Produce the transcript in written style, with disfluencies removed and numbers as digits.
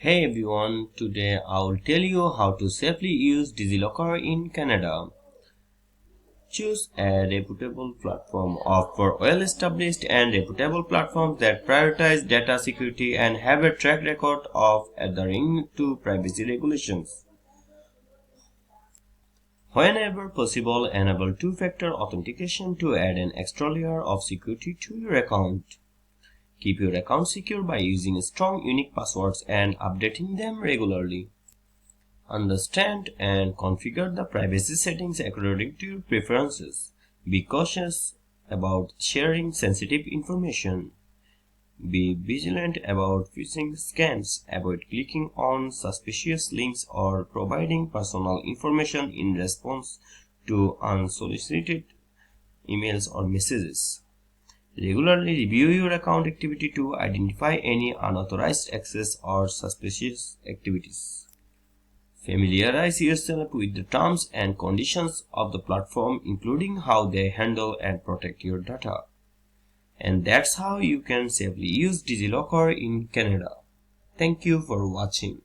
Hey everyone, today I'll tell you how to safely use Digilocker in Canada. Choose a reputable platform. Offer well-established and reputable platforms that prioritize data security and have a track record of adhering to privacy regulations. Whenever possible, enable two-factor authentication to add an extra layer of security to your account. Keep your account secure by using strong, unique passwords and updating them regularly. Understand and configure the privacy settings according to your preferences. Be cautious about sharing sensitive information. Be vigilant about phishing scams. Avoid clicking on suspicious links or providing personal information in response to unsolicited emails or messages. Regularly review your account activity to identify any unauthorized access or suspicious activities. Familiarize yourself with the terms and conditions of the platform, including how they handle and protect your data. And that's how you can safely use Digilocker in Canada. Thank you for watching.